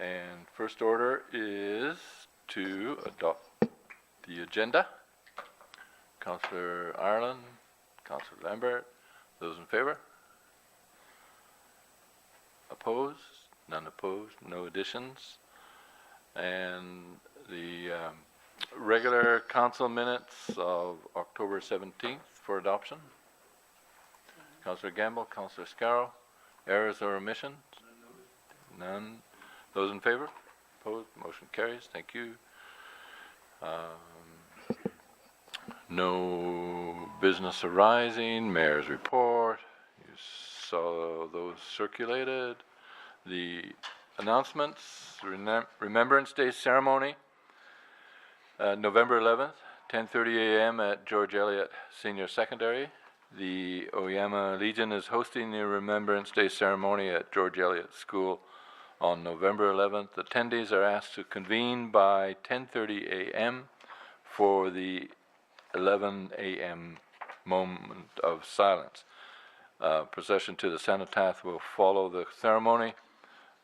And first order is to adopt the agenda. Councillor Ireland, Councillor Lambert, those in favor? Opposed? None opposed, no additions. And the regular council minutes of October 17th for adoption. Councillor Gamble, Councillor Scarrow, errors or omissions? None. Those in favor? Opposed? Motion carries. Thank you. No business arising. Mayor's report. You saw those circulated. The announcements. Remembrance Day ceremony. November 11th, 10:30 a.m. at George Eliot Senior Secondary. The Oyama Legion is hosting the Remembrance Day ceremony at George Eliot School on November 11th. Attendees are asked to convene by 10:30 a.m. for the 11 a.m. moment of silence. Procession to the cenotaph will follow the ceremony.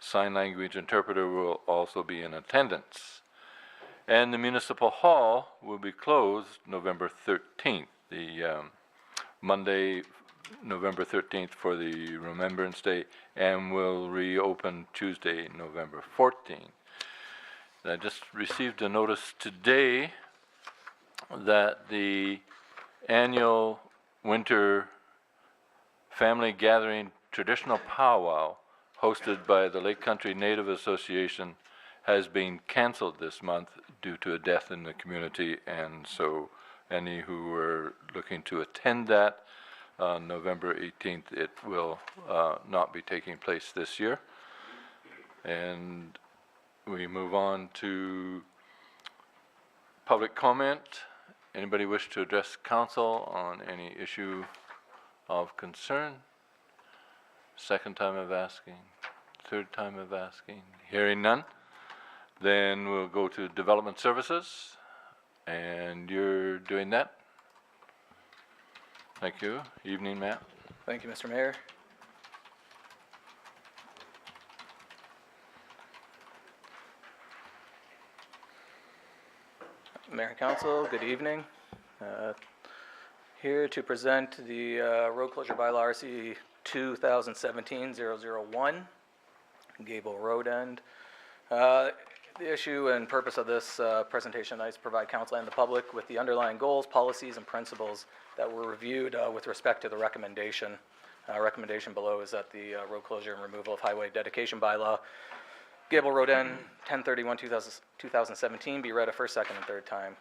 Sign language interpreter will also be in attendance. And the Municipal Hall will be closed November 13th, the Monday, November 13th for the Remembrance Day, and will reopen Tuesday, November 14th. I just received a notice today that the annual winter family gathering traditional powwow hosted by the Lake Country Native Association has been canceled this month due to a death in the community, and so any who are looking to attend that on November 18th, it will not be taking place this year. And we move on to public comment. Anybody wish to address council on any issue of concern? Second time of asking, third time of asking, hearing none. Then we'll go to development services, and you're doing that. Thank you. Evening, Matt. Thank you, Mr. Mayor. Mayor and Council, good evening. Here to present the road closure bylaw RC 2017-001, Gable Road End. The issue and purpose of this presentation is to provide council and the public with the underlying goals, policies, and principles that were reviewed with respect to the recommendation. Recommendation below is that the road closure and removal of highway dedication bylaw, Gable Road End, 10/31/2017, be read a first, second, and third time.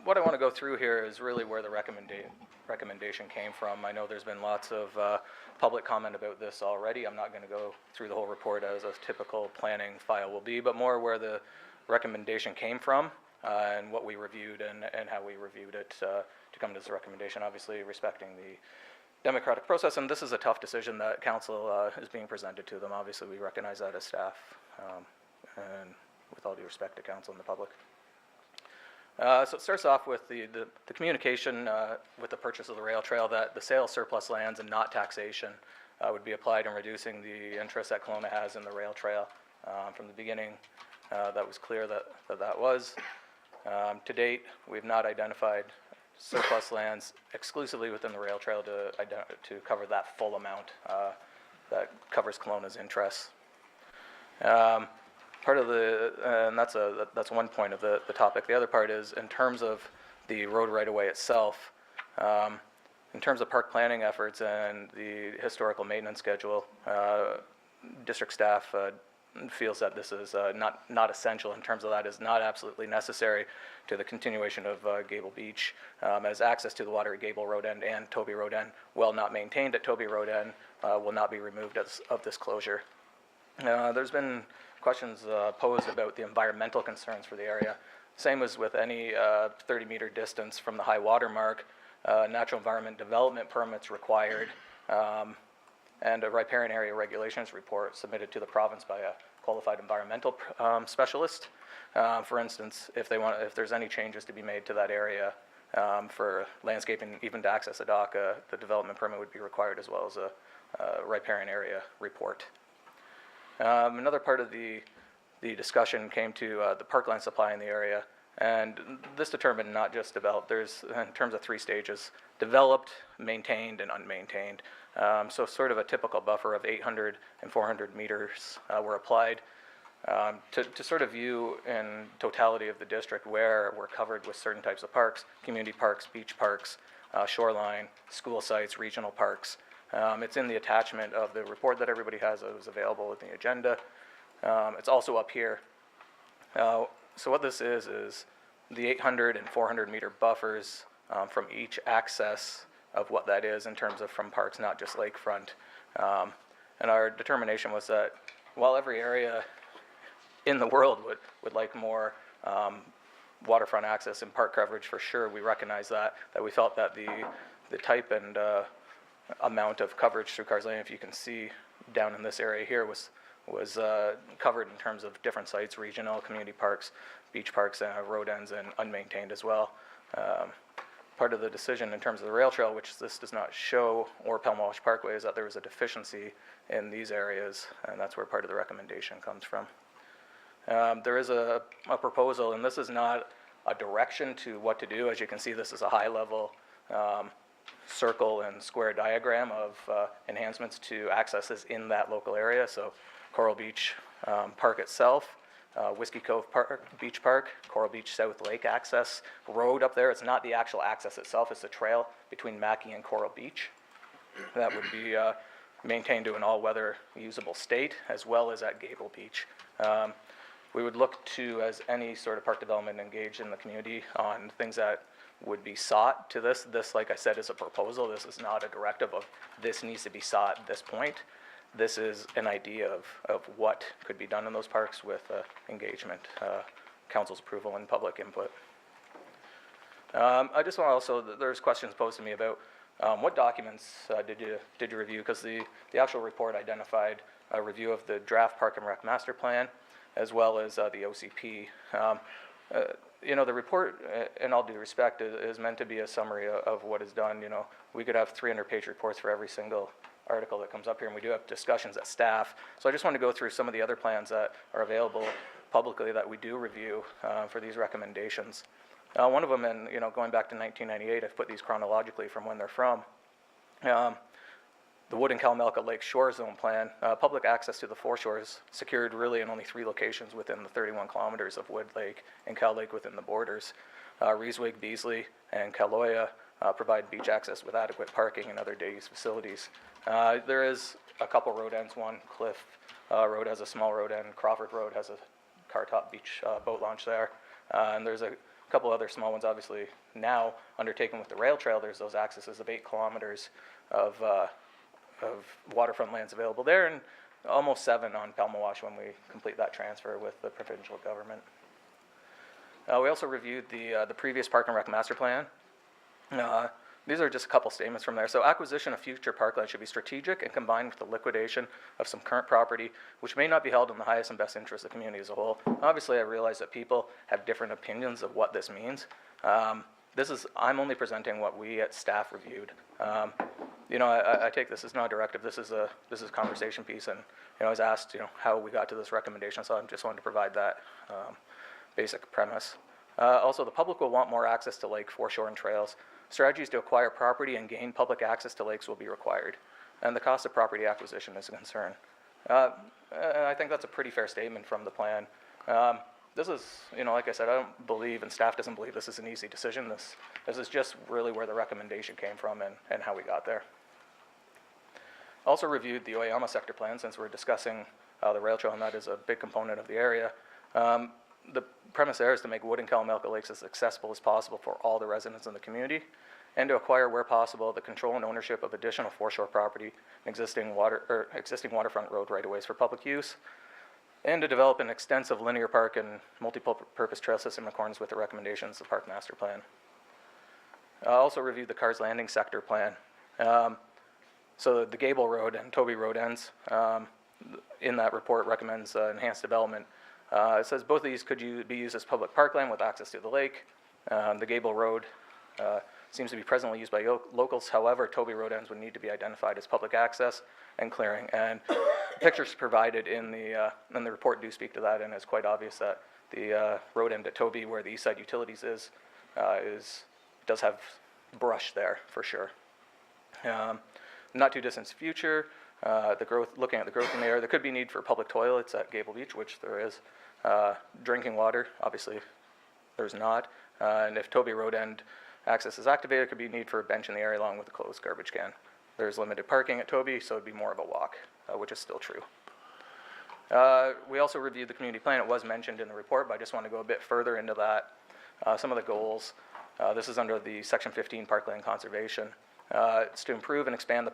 What I want to go through here is really where the recommendation came from. I know there's been lots of public comment about this already. I'm not going to go through the whole report as a typical planning file will be, but more where the recommendation came from and what we reviewed and how we reviewed it to come to this recommendation, obviously respecting the democratic process. And this is a tough decision that council is being presented to them. Obviously, we recognize that as staff, and with all due respect to council and the public. So it starts off with the communication with the purchase of the rail trail that the sale of surplus lands and not taxation would be applied in reducing the interest that Kelowna has in the rail trail. From the beginning, that was clear that was. To date, we've not identified surplus lands exclusively within the rail trail to cover that full amount that covers Kelowna's interests. Part of and that's one point of the topic. The other part is in terms of the road right-of-way itself, in terms of park planning efforts and the historical maintenance schedule, district staff feels that this is not essential in terms of that is not absolutely necessary to the continuation of Gable Beach, as access to the water at Gable Road End and Toby Road End, while not maintained at Toby Road End, will not be removed of this closure. There's been questions posed about the environmental concerns for the area. Same as with any 30-meter distance from the high water mark, natural environment development permits required, and a riparian area regulations report submitted to the province by a qualified environmental specialist. For instance, if there's any changes to be made to that area for landscaping, even to access a dock, the development permit would be required, as well as a riparian area report. Another part of the discussion came to the parkland supply in the area, and this determined not just developed, there's, in terms of 3 stages, developed, maintained, and unmaintained. So sort of a typical buffer of 800 and 400 meters were applied to sort of view in totality of the district where we're covered with certain types of parks, community parks, beach parks, shoreline, school sites, regional parks. It's in the attachment of the report that everybody has. It was available in the agenda. It's also up here. So what this is the 800 and 400 meter buffers from each access of what that is in terms of from parks, not just lakefront. And our determination was that while every area in the world would like more waterfront access and park coverage for sure, we recognize that we felt that the type and amount of coverage through Cars Lane, if you can see down in this area here, was covered in terms of different sites, regional, community parks, beach parks, road ends, and unmaintained as well. Part of the decision in terms of the rail trail, which this does not show, or Pelmawash Parkway, is that there was a deficiency in these areas, and that's where part of the recommendation comes from. There is a proposal, and this is not a direction to what to do. As you can see, this is a high-level circle and square diagram of enhancements to accesses in that local area. So Coral Beach Park itself, Whiskey Cove Beach Park, Coral Beach South Lake access road up there. It's not the actual access itself, it's a trail between Mackay and Coral Beach. That would be maintained to an all-weather usable state, as well as at Gable Beach. We would look to, as any sort of park development, engage in the community on things that would be sought to this. This, like I said, is a proposal. This is not a directive of this needs to be sought at this point. This is an idea of what could be done in those parks with engagement, council's approval, and public input. I just want to also, there's questions posed to me about what documents did you review? Because the actual report identified a review of the draft Park and Rec Master Plan, as well as the OCP. You know, the report, in all due respect, is meant to be a summary of what is done. You know, we could have 300-page reports for every single article that comes up here, and we do have discussions at staff. So I just want to go through some of the other plans that are available publicly that we do review for these recommendations. One of them, and you know, going back to 1998, I've put these chronologically from when they're from. The Wood and Kalamalka Lake Shore Zone Plan, public access to the foreshores secured really in only 3 locations within the 31 kilometers of Wood Lake and Cal Lake within the borders. Reeswig, Beasley, and Kaloya provide beach access with adequate parking and other day-use facilities. There is a couple road ends. One, Cliff Road has a small road end. Crawford Road has a car-top beach boat launch there. And there's a couple other small ones, obviously, now undertaken with the rail trail. There's those accesses of 8 kilometers of waterfront lands available there, and almost 7 on Pelmawash when we complete that transfer with the provincial government. We also reviewed the previous Park and Rec Master Plan. These are just a couple statements from there. So acquisition of future parkland should be strategic and combined with the liquidation of some current property, which may not be held in the highest and best interest of the community as a whole. Obviously, I realize that people have different opinions of what this means. I'm only presenting what we at staff reviewed. You know, I take this as not a directive. This is a conversation piece, and you know, I was asked, you know, how we got to this recommendation, so I just wanted to provide that basic premise. Also, the public will want more access to lake, foreshore, and trails. Strategies to acquire property and gain public access to lakes will be required, and the cost of property acquisition is a concern. I think that's a pretty fair statement from the plan. This is, you know, like I said, I don't believe, and staff doesn't believe, this is an easy decision. This is just really where the recommendation came from and how we got there. Also reviewed the Oyama sector plan, since we're discussing the rail trail, and that is a big component of the area. The premise there is to make Wood and Kalamalka Lakes as accessible as possible for all the residents in the community, and to acquire, where possible, the control and ownership of additional foreshore property and existing waterfront road right-of-ways for public use, and to develop an extensive linear park and multi-purpose trail system in accordance with the recommendations of the Park Master Plan. Also reviewed the Cars Landing sector plan. So the Gable Road and Toby Road ends in that report recommends enhanced development. It says both of these could be used as public parkland with access to the lake. The Gable Road seems to be presently used by locals. However, Toby Road ends would need to be identified as public access and clearing. And Pictures provided in the report do speak to that, and it's quite obvious that the road end at Toby, where the East Side Utilities does have brush there for sure. Not too distant future, looking at the growth in the area, there could be need for public toilets at Gable Beach, which there is. Drinking water, obviously, there's not. And if Toby Road End access is activated, there could be need for a bench in the area along with a closed garbage can. There's limited parking at Toby, so it'd be more of a walk, which is still true. We also reviewed the community plan. It was mentioned in the report, but I just want to go a bit further into that. Some of the goals. This is under the Section 15 Parkland Conservation. It's to improve and expand the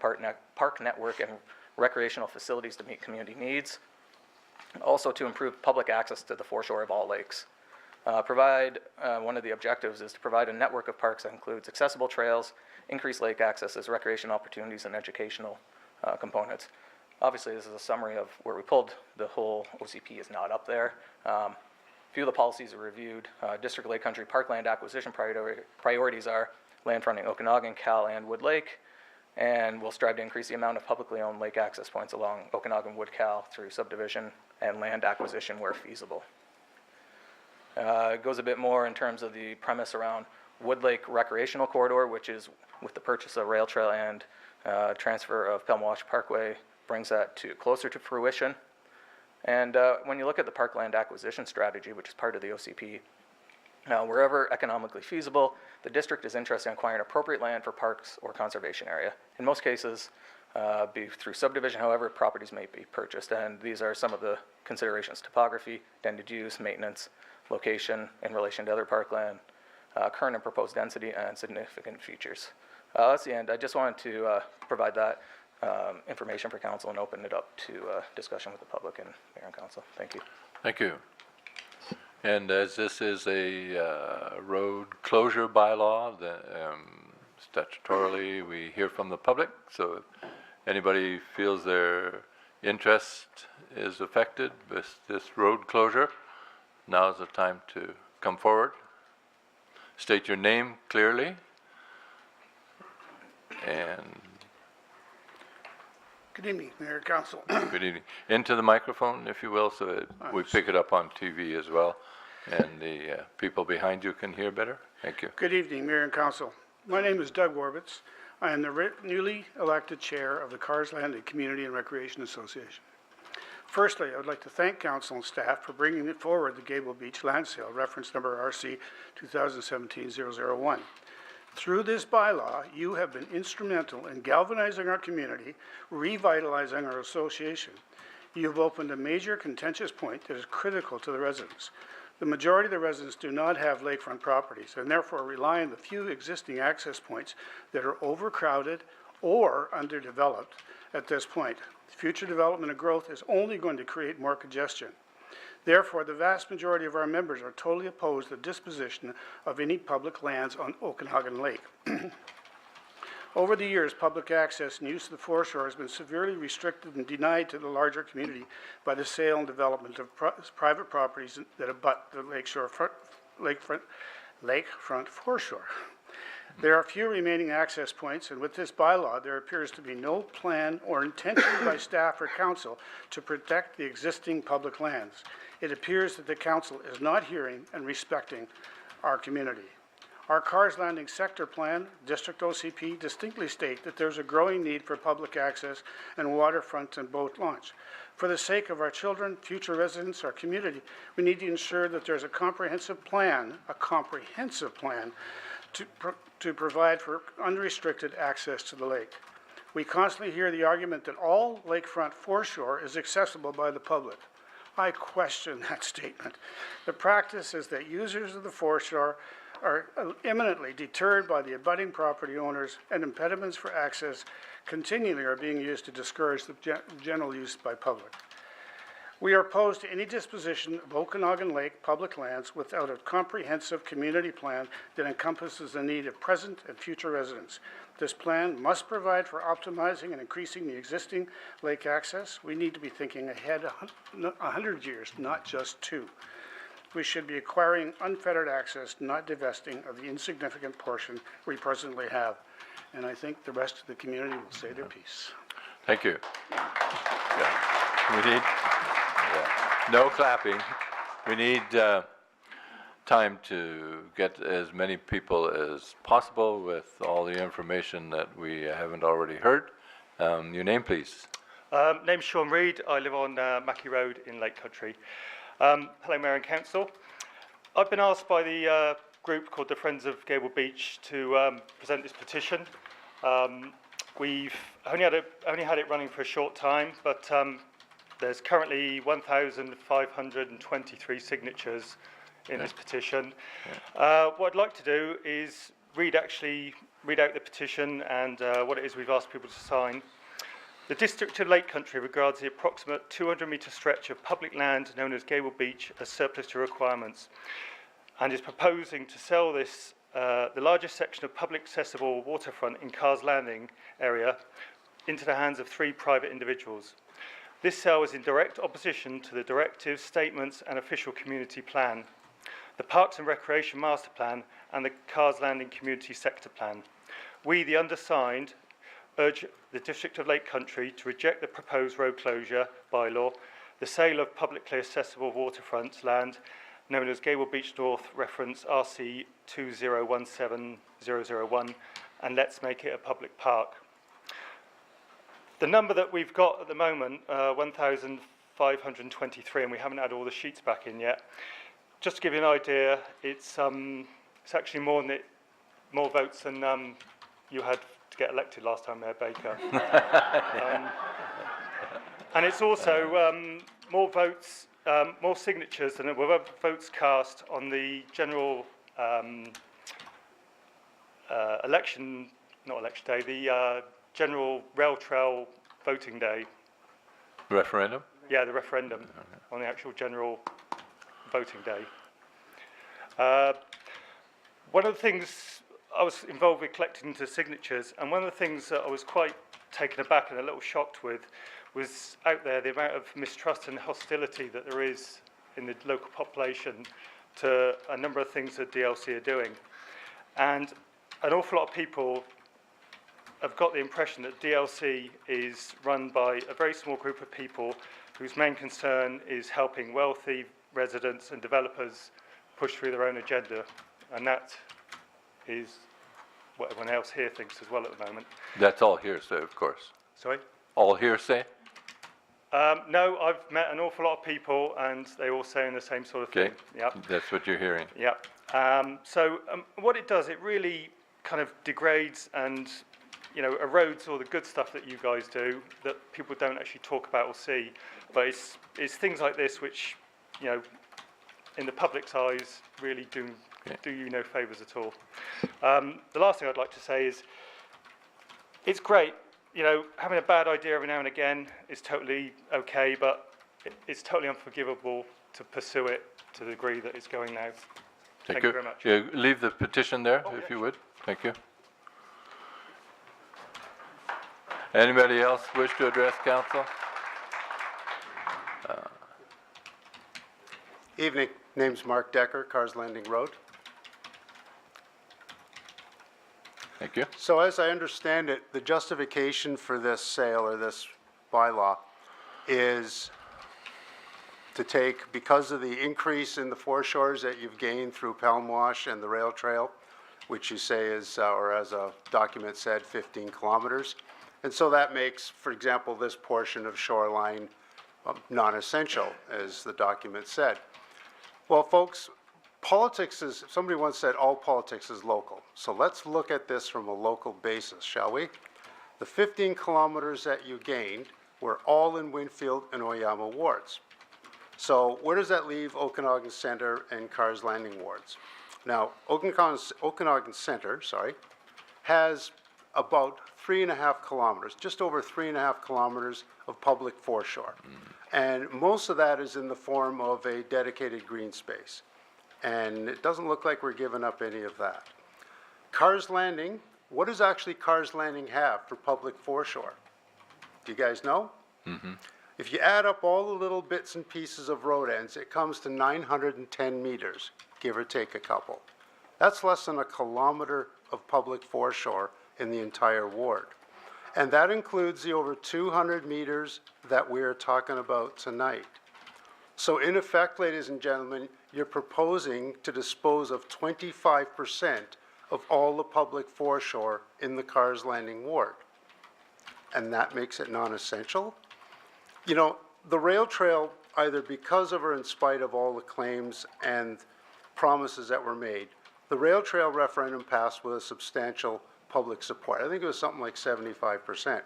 park network and recreational facilities to meet community needs. Also to improve public access to the foreshore of all lakes. One of the objectives is to provide a network of parks that includes accessible trails, increased lake access as recreational opportunities and educational components. Obviously, this is a summary of where we pulled. The whole OCP is not up there. A few of the policies are reviewed. District Lake Country Parkland acquisition priorities are land fronting Okanagan, Cal, and Wood Lake, and we'll strive to increase the amount of publicly owned lake access points along Okanagan, Wood, Cal through subdivision and land acquisition where feasible. It goes a bit more in terms of the premise around Wood Lake Recreational Corridor, which is with the purchase of rail trail and transfer of Pelmwash Parkway, brings that closer to fruition. And when you look at the parkland acquisition strategy, which is part of the OCP, wherever economically feasible, the district is interested in acquiring appropriate land for parks or conservation area. In most cases, be through subdivision, however, properties may be purchased. And these are some of the considerations: topography, intended use, maintenance, location in relation to other parkland, current and proposed density, and significant features. That's the end. I just wanted to provide that information for council and open it up to discussion with the public and mayor and council. Thank you. Thank you. And as this is a road closure bylaw, statutorily we hear from the public. So if anybody feels their interest is affected with this road closure, now is the time to come forward. State your name clearly. And Good evening, Mayor and Council. good evening. Into the microphone, if you will, so that we pick it up on TV as well, and the people behind you can hear better. Thank you. Good evening, Mayor and Council. My name is Doug Warbitz. I am the newly elected chair of the Cars Landing Community and Recreation Association. Firstly, I would like to thank council and staff for bringing forward the Gable Beach land sale, reference number RC 2017-001. Through this bylaw, you have been instrumental in galvanizing our community, revitalizing our association. You have opened a major contentious point that is critical to the residents. The majority of the residents do not have lakefront properties and therefore rely on the few existing access points that are overcrowded or underdeveloped at this point. Future development and growth is only going to create more congestion. Therefore, the vast majority of our members are totally opposed to the disposition of any public lands on Okanagan Lake. Over the years, public access and use of the foreshore has been severely restricted and denied to the larger community by the sale and development of private properties that abut the lakefront foreshore. There are few remaining access points, and with this bylaw, there appears to be no plan or intention by staff or council to protect the existing public lands. It appears that the council is not hearing and respecting our community. Our Cars Landing Sector Plan, District OCP, distinctly state that there's a growing need for public access and waterfront and boat launch. For the sake of our children, future residents, our community, we need to ensure that there's a comprehensive plan to provide for unrestricted access to the lake. We constantly hear the argument that all lakefront foreshore is accessible by the public. I question that statement. The practice is that users of the foreshore are imminently deterred by the abutting property owners, and impediments for access continually are being used to discourage the general use by public. We are opposed to any disposition of Okanagan Lake public lands without a comprehensive community plan that encompasses the need of present and future residents. This plan must provide for optimizing and increasing the existing lake access. We need to be thinking ahead 100 years, not just 2. We should be acquiring unfettered access, not divesting of the insignificant portion we presently have. And I think the rest of the community will say their piece. Thank you. Yeah. We need, yeah, no clapping. We need time to get as many people as possible with all the information that we haven't already heard. Your name, please. Name's Sean Reid. I live on Mackey Road in Lake Country. Hello, Mayor and Council. I've been asked by the group called the Friends of Gable Beach to present this petition. We've only had it running for a short time, but there's currently 1,523 signatures in this petition. What I'd like to do is read out the petition and what it is we've asked people to sign. The District of Lake Country regards the approximate 200-metre stretch of public land known as Gable Beach as surplus to requirements and is proposing to sell this, the largest section of public accessible waterfront in Carr's Landing area, into the hands of 3 private individuals. This sale is in direct opposition to the directives, statements and official community plan, the Parks and Recreation Master Plan and the Carr's Landing Community Sector Plan. We, the undersigned, urge the District of Lake Country to reject the proposed road closure bylaw, the sale of publicly accessible waterfront land known as Gable Beach North, reference RC 2017001, and let's make it a public park. The number that we've got at the moment, 1,523, and we haven't had all the sheets back in yet. Just to give you an idea, it's actually more votes than you had to get elected last time, Mayor Baker. And it's also more votes, more signatures than there were votes cast on the general not election day, the general rail trail voting day. Referendum? Yeah, the referendum on the actual general voting day. One of the things I was involved with collecting the signatures, and one of the things that I was quite taken aback and a little shocked with was out there the amount of mistrust and hostility that there is in the local population to a number of things that DLC are doing. And an awful lot of people have got the impression that DLC is run by a very small group of people whose main concern is helping wealthy residents and developers push through their own agenda. And that is what everyone else here thinks as well at the moment. That's all hearsay, of course. Sorry? All hearsay? No, I've met an awful lot of people and they all saying the same sort of Okay. thing. Yep. That's what you're hearing. Yep. So what it does, it really kind of degrades and erodes all the good stuff that you guys do that people don't actually talk about or see. But it's things like this which, in the public's eyes, really do you no favours at all. The last thing I'd like to say is, it's great, having a bad idea every now and again is totally okay, but it's totally unforgivable to pursue it to the degree that it's going now. Thank you very much. Yeah, leave the petition there, if you would. Thank you. Anybody else wish to address council? Evening. Name's Mark Decker, Carr's Landing Road. Thank you. So as I understand it, the justification for this sale or this bylaw is to take, because of the increase in the foreshores that you've gained through Pelham Wash and the rail trail, which you say is, or as a document said, 15 kilometers. And so that makes, for example, this portion of shoreline non-essential, as the document said. Well, folks, politics is, somebody once said, all politics is local. So let's look at this from a local basis, shall we? The 15 kilometers that you gained were all in Winfield and Oyama wards. So where does that leave Okanagan Centre and Carr's Landing wards? Now, Okanagan Centre, has about 3.5 kilometers, just over 3.5 kilometers of public foreshore. And most of that is in the form of a dedicated green space. And it doesn't look like we're giving up any of that. Carr's Landing, what does actually Carr's Landing have for public foreshore? Do you guys know? If you add up all the little bits and pieces of road ends, it comes to 910 meters, give or take a couple. That's less than a kilometer of public foreshore in the entire ward. And that includes the over 200 meters that we're talking about tonight. So in effect, ladies and gentlemen, you're proposing to dispose of 25% of all the public foreshore in the Cars Landing ward. And that makes it non-essential? You know, the rail trail, either because of or in spite of all the claims and promises that were made, the rail trail referendum passed with a substantial public support. I think it was something like 75%.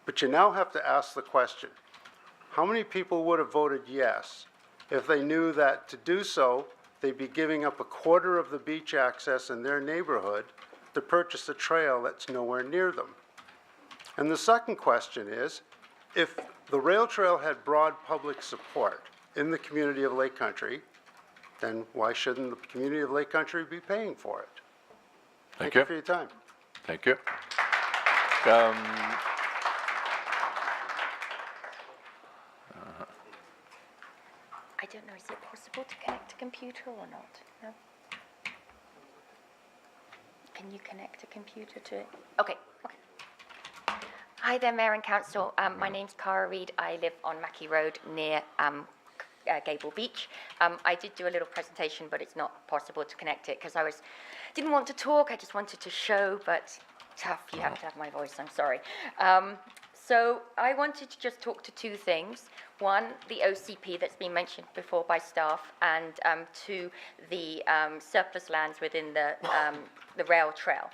But you now have to ask the question, how many people would have voted yes if they knew that to do so, they'd be giving up a quarter of the beach access in their neighborhood to purchase a trail that's nowhere near them? And the second question is, if the rail trail had broad public support in the community of Lake Country, then why shouldn't the community of Lake Country be paying for it? Thank you you. for your time. Thank you. I don't know, is it possible to connect a computer or not? No? Can you connect a computer to it? Okay, okay. Hi there, Mayor and Council. My name's Cara Reid. I live on Mackey Road near Gable Beach. I did do a little presentation, but it's not possible to connect it because didn't want to talk. I just wanted to show, but tough. You have to have my voice. I'm sorry. So I wanted to just talk to two things. One, the OCP that's been mentioned before by staff, and two, the surplus lands within the rail trail.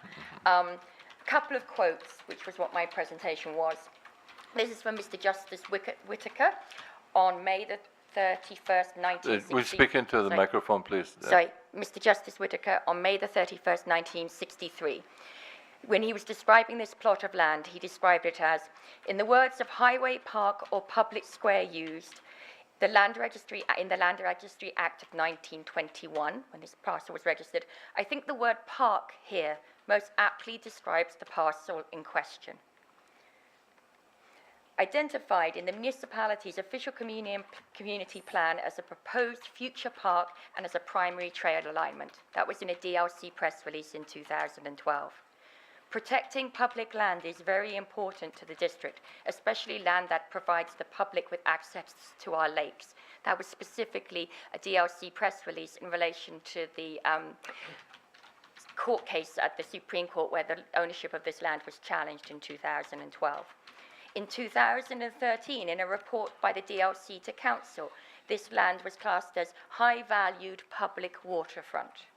Couple of quotes, which was what my presentation was. This is from Mr. Justice Whitaker on May the 31st, 1960. We speak into the microphone, please. Sorry, Mr. Justice Whitaker on May the 31st, 1963. When he was describing this plot of land, he described it as, in the words of highway, park, or public square used, in the Land Registry Act of 1921, when this parcel was registered, I think the word park here most aptly describes the parcel in question. Identified in the municipality's official community plan as a proposed future park and as a primary trail alignment. That was in a DLC press release in 2012. Protecting public land is very important to the district, especially land that provides the public with access to our lakes. That was specifically a DLC press release in relation to the court case at the Supreme Court where the ownership of this land was challenged in 2012. In 2013, in a report by the DLC to Council, this land was classed as high-valued public waterfront.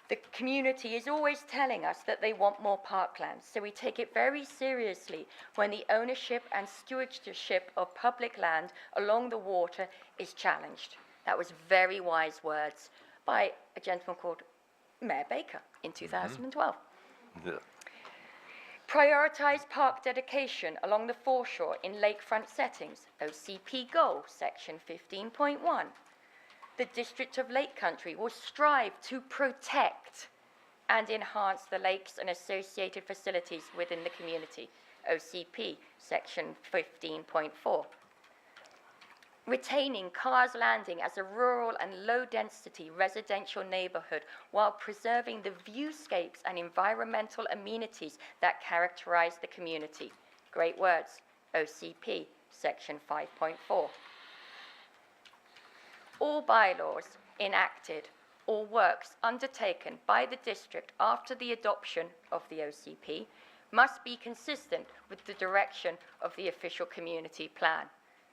The community is always telling us that they want more parklands, so we take it very seriously when the ownership and stewardship of public land along the water is challenged. That was very wise words by a gentleman called Mayor Baker in 2012. Yeah. Prioritize park dedication along the foreshore in lakefront settings, OCP goal, section 15.1. The District of Lake Country will strive to protect and enhance the lakes and associated facilities within the community, OCP, section 15.4. Retaining Cars Landing as a rural and low-density residential neighborhood while preserving the viewscapes and environmental amenities that characterize the community. Great words, OCP, section 5.4. All bylaws enacted or works undertaken by the district after the adoption of the OCP must be consistent with the direction of the official community plan.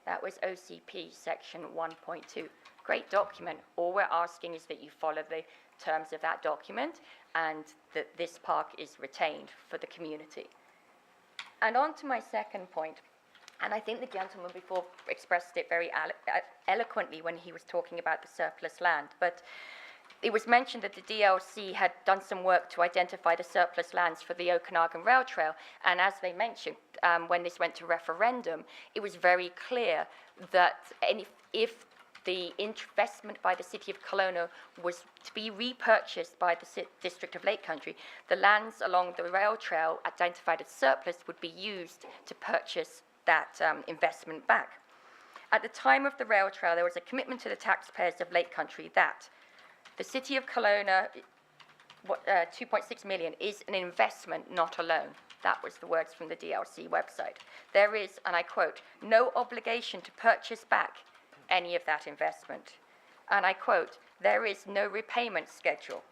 That was OCP section 1.2. Great document. All we're asking is that you follow the terms of that document and that this park is retained for the community. And on to my second point, and I think the gentleman before expressed it very eloquently when he was talking about the surplus land, but it was mentioned that the DLC had done some work to identify the surplus lands for the Okanagan Rail Trail, and as they mentioned, when this went to referendum, it was very clear that if the investment by the City of Kelowna was to be repurchased by the District of Lake Country, the lands along the rail trail identified as surplus would be used to purchase that investment back. At the time of the rail trail, there was a commitment to the taxpayers of Lake Country that the City of Kelowna 2.6 million is an investment, not a loan. That was the words from the DLC website. There is, and I quote, no obligation to purchase back any of that investment. And I quote, there is no repayment schedule.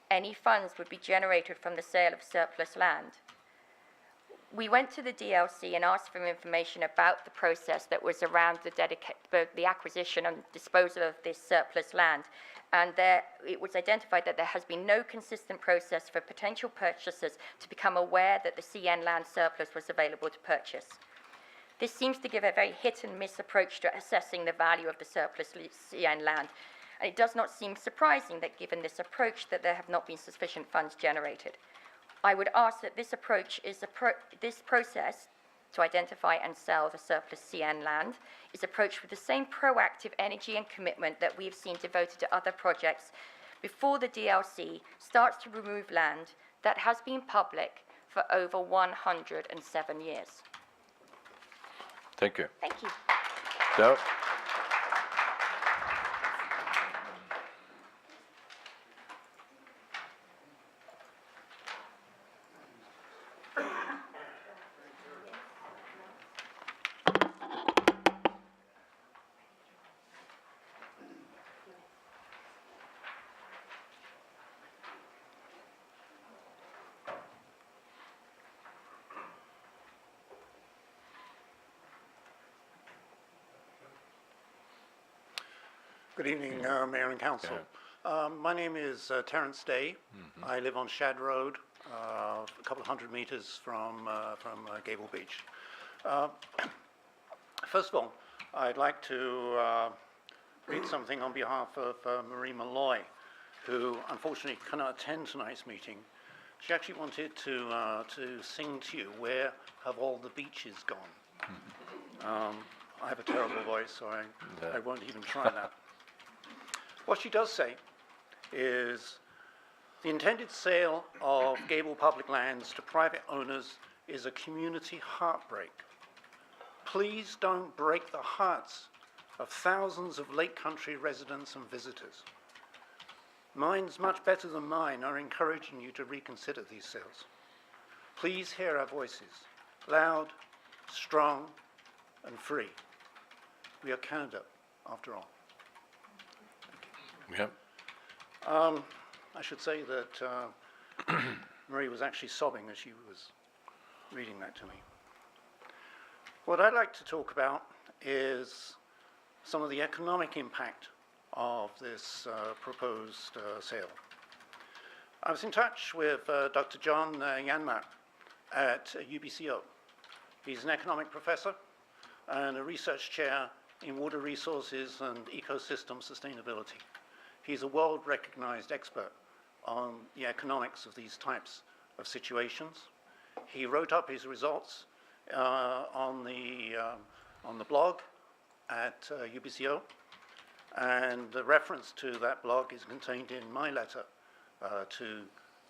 Any funds would be generated from the sale of surplus land. We went to the DLC and asked for information about the process that was around the acquisition and disposal of this surplus land. And it was identified that there has been no consistent process for potential purchasers to become aware that the CN land surplus was available to purchase. This seems to give a very hit-and-miss approach to assessing the value of the surplus CN land. And it does not seem surprising that given this approach that there have not been sufficient funds generated. I would ask that this approach this process to identify and sell the surplus CN land is approached with the same proactive energy and commitment that we have seen devoted to other projects before the DLC starts to remove land that has been public for over 107 years. Thank you. Thank you. So, Good evening, Mayor and Council. My name is Terence Day. I live on Shad Road, a couple of hundred meters from Gable Beach. First of all, I'd like to read something on behalf of Marie Malloy, who unfortunately cannot attend tonight's meeting. She actually wanted to sing to you, "Where Have All the Beaches Gone?" I have a terrible voice, so I won't even try that. What she does say is, the intended sale of Gable public lands to private owners is a community heartbreak. Please don't break the hearts of thousands of Lake Country residents and visitors. Minds much better than mine are encouraging you to reconsider these sales. Please hear our voices, loud, strong, and free. We are Canada, after all. yeah. I should say that Marie was actually sobbing as she was reading that to me. What I'd like to talk about is some of the economic impact of this proposed sale. I was in touch with Dr. John Yanmat at UBCO. He's an economic professor and a research chair in water resources and ecosystem sustainability. He's a world-recognized expert on the economics of these types of situations. He wrote up his results on the blog at UBCO, and the reference to that blog is contained in my letter to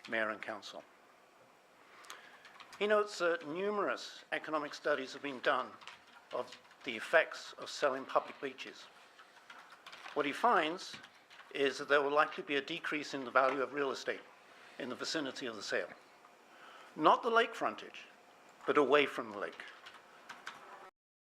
Mayor and Council. He notes that numerous economic studies have been done of the effects of selling public beaches. What he finds is that there will likely be a decrease in the value of real estate in the vicinity of the sale. Not the lake frontage, but away from the lake.